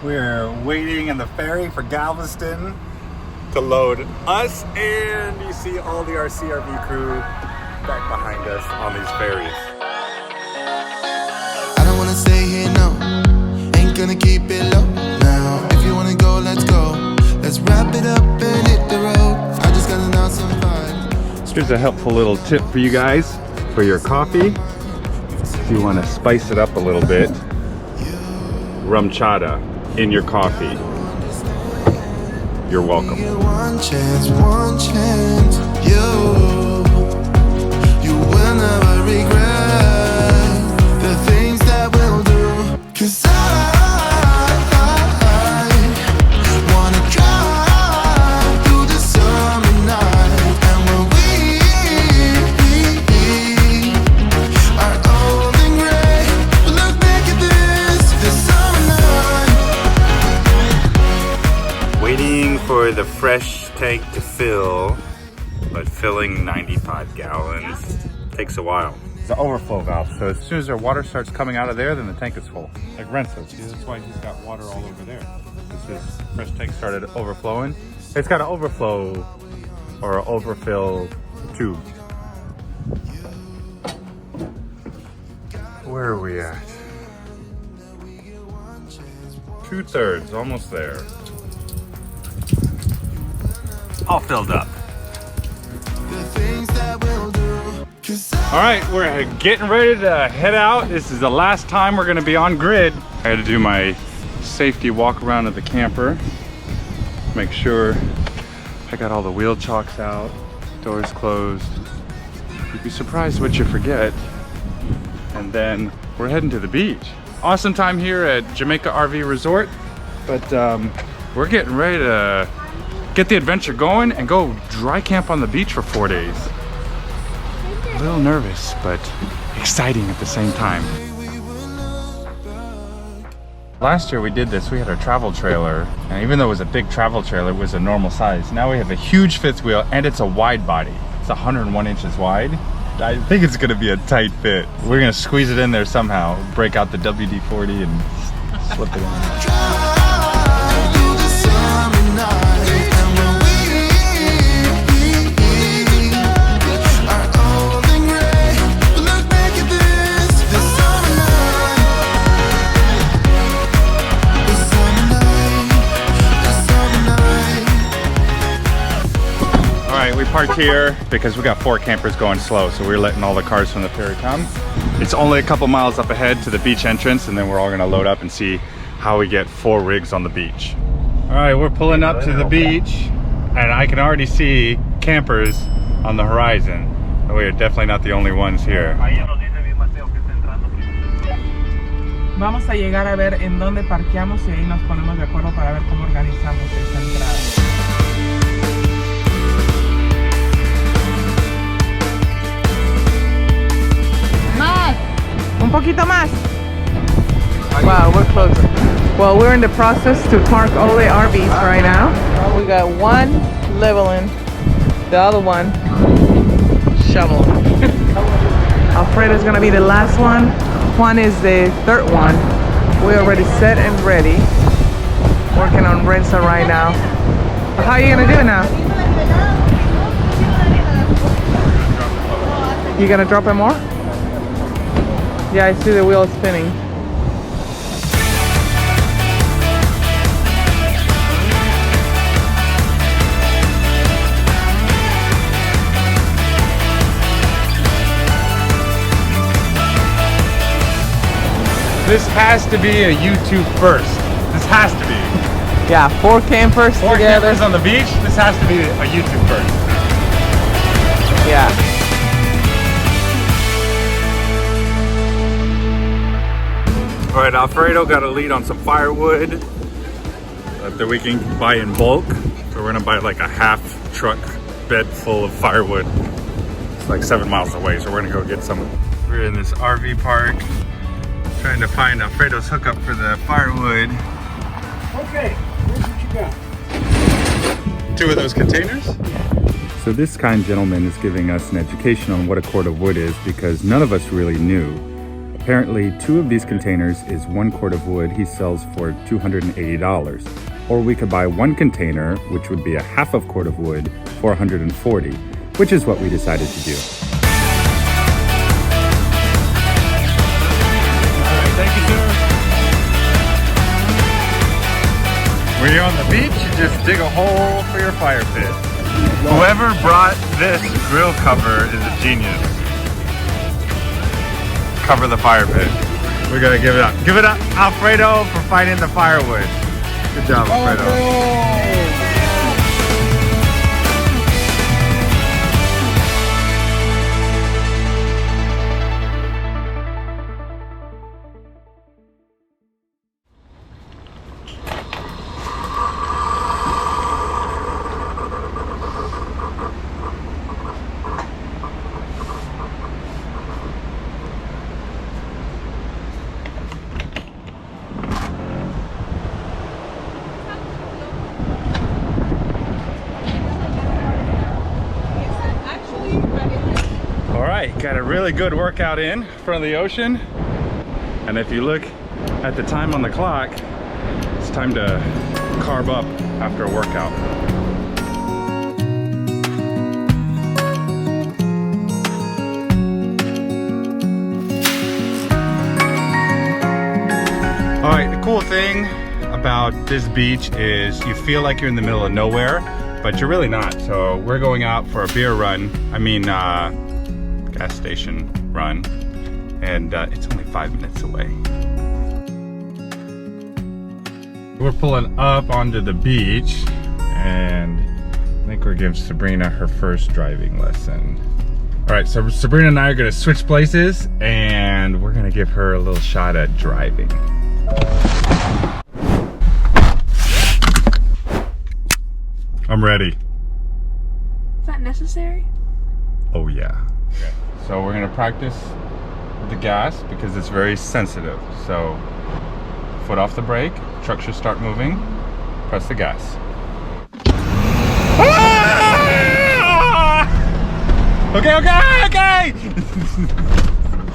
We're waiting in the ferry for Galveston to load us, and you see all the RCRV crew back behind us on these ferries. I don't wanna stay here, no. Ain't gonna keep it low now. If you wanna go, let's go. Let's wrap it up and hit the road. I just got an awesome vibe. Here's a helpful little tip for you guys for your coffee. If you want to spice it up a little bit, rum chata in your coffee. You're welcome. One chance, you will never regret the things that we'll do. 'Cause I wanna drive through the summer night, and when we are old and gray, we'll look back at this summer night. Waiting for the fresh tank to fill, but filling 95 gallons takes a while. It's an overflow valve, so as soon as our water starts coming out of there, then the tank is full. Like Renzo, see, that's why he's got water all over there. This is fresh tank started overflowing. It's got an overflow or an overfill tube. Where are we at? 2/3, almost there. All filled up. All right, we're getting ready to head out. This is the last time we're gonna be on grid. I had to do my safety walk around of the camper. Make sure I got all the wheel chocks out, doors closed. You'd be surprised what you forget. And then we're heading to the beach. Awesome time here at Jamaica RV Resort, but we're getting ready to get the adventure going and go dry camp on the beach for 4 days. A little nervous, but exciting at the same time. Last year we did this, we had our travel trailer, and even though it was a big travel trailer, it was a normal size. Now we have a huge fifth wheel, and it's a wide body. It's 101 inches wide. I think it's gonna be a tight fit. We're gonna squeeze it in there somehow, break out the WD-40 and slip it in. We parked here because we got 4 campers going slow, so we're letting all the cars from the ferry come. It's only a couple miles up ahead to the beach entrance, and then we're all gonna load up and see how we get 4 rigs on the beach. All right, we're pulling up to the beach, and I can already see campers on the horizon. We are definitely not the only ones here. Vamos a llegar a ver en dónde parqueamos y ahí nos ponemos de acuerdo para ver cómo organizamos esa entrada. Un poquito más. Wow, we're closer. Well, we're in the process to park all the RVs right now. We got one leveling, the other one shoveling. Alfredo's gonna be the last one. Juan is the third one. We're already set and ready. Working on Renzo right now. How are you gonna do it now? You gonna drop it more? Yeah, I see the wheel spinning. This has to be a YouTube first. This has to be. Yeah, 4 campers 4 together. campers on the beach. This has to be a YouTube first. Yeah. All right, Alfredo got a lead on some firewood that we can buy in bulk. So we're gonna buy like a half truck bed full of firewood. It's like 7 miles away, so we're gonna go get some. We're in this RV park, trying to find Alfredo's hookup for the firewood. Okay, here's what you got. 2 of those containers? So this kind gentleman is giving us an education on what a cord of wood is, because none of us really knew. Apparently, 2 of these containers is 1 quart of wood he sells for $280. Or we could buy 1 container, which would be a half of quart of wood, for $140, which is what we decided to do. Alright, thank you, sir. When you're on the beach, you just dig a hole for your fire pit. Whoever brought this grill cover is a genius. Cover the fire pit. We gotta give it up. Give it up, Alfredo, for finding the firewood. Good job, Alfredo. Got a really good workout in front of the ocean, and if you look at the time on the clock, it's time to carb up after a workout. All right, the cool thing about this beach is you feel like you're in the middle of nowhere, but you're really not. So we're going out for a beer run. Gas station run, and it's only 5 minutes away. We're pulling up onto the beach, and I think we're giving Sabrina her first driving lesson. All right, so Sabrina and I are gonna switch places, and we're gonna give her a little shot at driving. I'm ready. Is that necessary? Oh yeah. Okay. So we're gonna practice with the gas because it's very sensitive. So foot off the brake, truck should start moving, press the gas. Ah! Okay.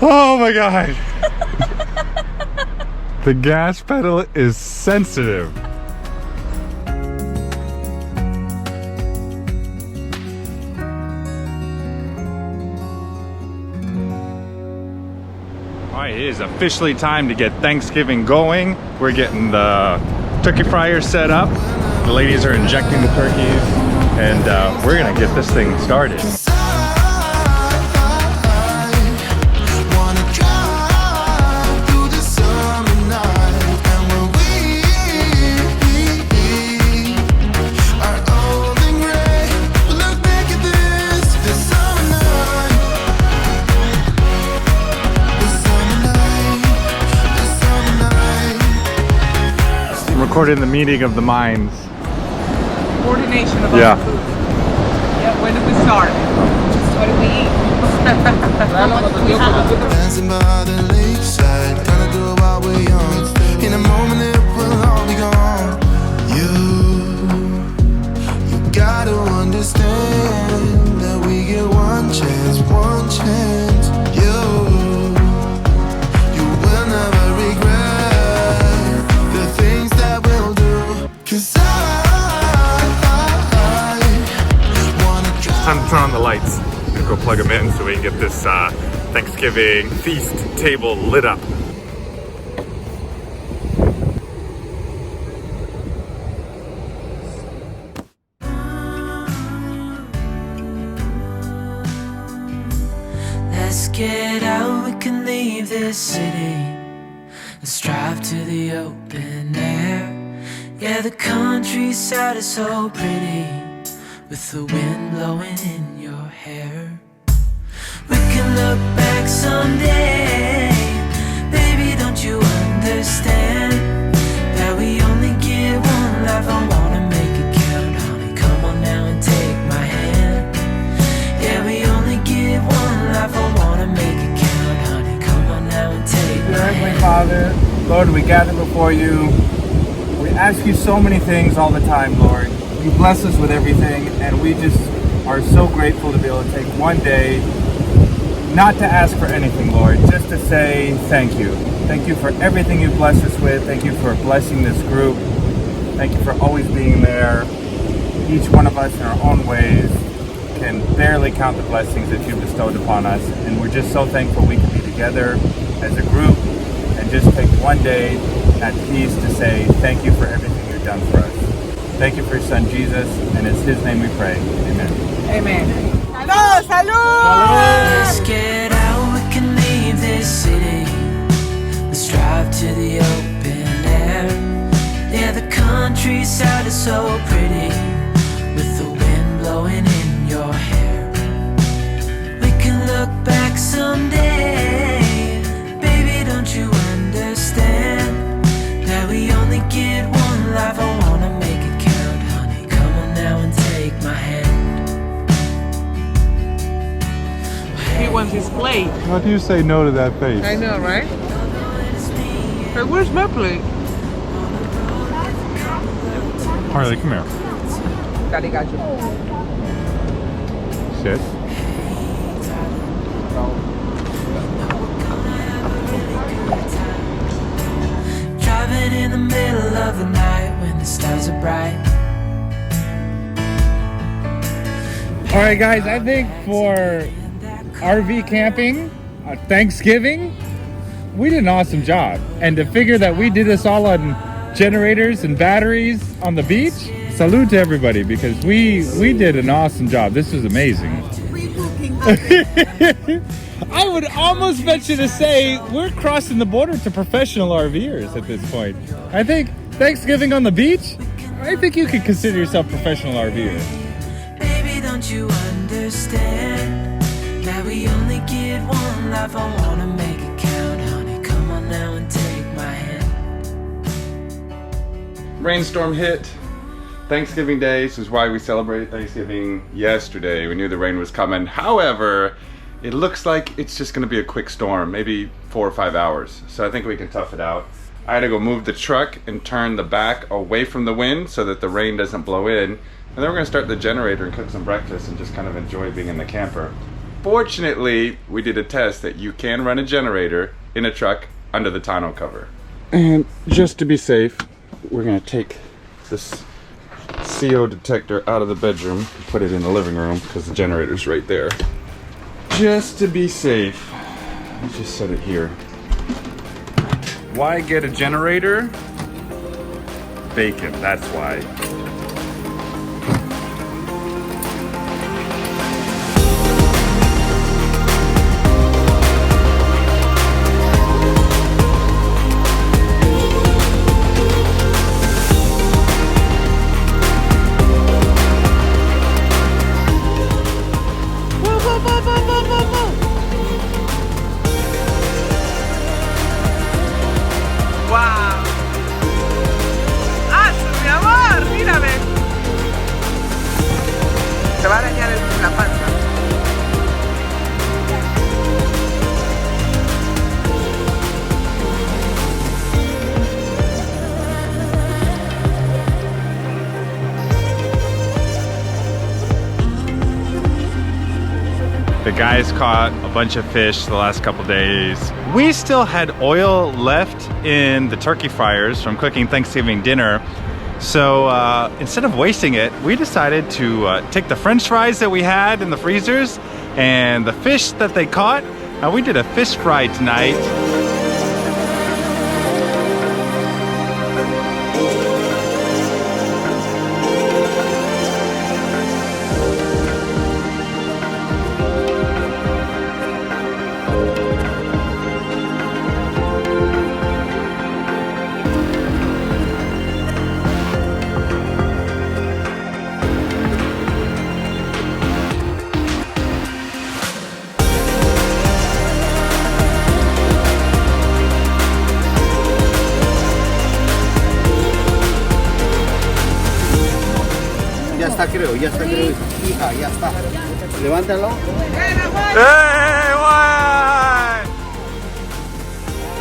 Oh my God. The gas pedal is sensitive. It is officially time to get Thanksgiving going. We're getting the turkey fryer set up. The ladies are injecting the turkeys, and we're gonna get this thing started. Recording the meeting of the minds. Coordination of all food. Yeah, when did we start? What did we eat? Dancing by the lakeside, gonna do it while we're young. In a moment it will all be gone. You gotta understand that we get one chance. You will never regret the things that we'll do. 'Cause I wanna try. Time to turn on the lights. I'm gonna go plug them in so we can get this Thanksgiving feast table lit up. Let's get out, we can leave this city. Let's drive to the open air. Yeah, the countryside is so pretty, with the wind blowing in your hair. We can look back someday. Baby, don't you understand that we only get one life? I wanna make it count, honey. Come on now and take my hand. Yeah, we only get one life. I wanna make it count, honey. Come on now and take my hand. Heavenly Father, Lord, we gather before you. We ask you so many things all the time, Lord. You bless us with everything, and we just are so grateful to be able to take one day, not to ask for anything, Lord, just to say thank you. Thank you for everything you blessed us with. Thank you for blessing this group. Thank you for always being there. Each one of us in our own ways can barely count the blessings that you've bestowed upon us. And we're just so thankful we can be together as a group and just take one day at peace to say thank you for everything you've done for us. Thank you for your son Jesus, and it's his name we pray. Amen. Amen. Salud, salud! Let's get out, we can leave this city. Let's drive to the open air. Yeah, the countryside is so pretty, with the wind blowing in your hair. We can look back someday. Baby, don't you understand that we only get one life? I wanna make it count, honey. Come on now and take my hand. He wants his plate. How do you say no to that face? I know, right? Hey, where's my plate? Harley, come here. Daddy got you. Sit. Driving in the middle of the night when the stars are bright. All right, guys, I think for RV camping, Thanksgiving, we did an awesome job. And to figure that we did this all on generators and batteries on the beach, salute to everybody, because we did an awesome job. This was amazing. I would almost venture to say we're crossing the border to professional RVers at this point. I think Thanksgiving on the beach, I think you could consider yourself a professional RVer. Baby, don't you understand that we only get one life? I wanna make it count, honey. Come on now and take my hand. Rainstorm hit Thanksgiving Day. This is why we celebrated Thanksgiving yesterday. We knew the rain was coming. However, it looks like it's just gonna be a quick storm, maybe 4 or 5 hours. So I think we can tough it out. I had to go move the truck and turn the back away from the wind so that the rain doesn't blow in. And then we're gonna start the generator and cook some breakfast and just kind of enjoy being in the camper. Fortunately, we did a test that you can run a generator in a truck under the tonneau cover. And just to be safe, we're gonna take this CO detector out of the bedroom and put it in the living room because the generator's right there. Just to be safe, let's just set it here. Why get a generator? Bacon, that's why. Te va a dañar la panza. The guys caught a bunch of fish the last couple days. We still had oil left in the turkey fryers from cooking Thanksgiving dinner. So instead of wasting it, we decided to take the French fries that we had in the freezers and the fish that they caught. We did a fish fry tonight. Ya está creo, hija, ya está. Levántalo. Hey, what?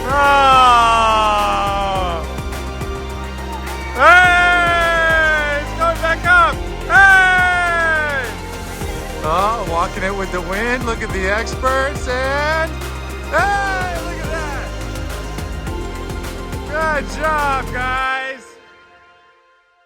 Oh. Hey, it's going back up. Hey. Oh, walk rocking it with the wind. Look at the experts and hey, look at that. Good job, guys.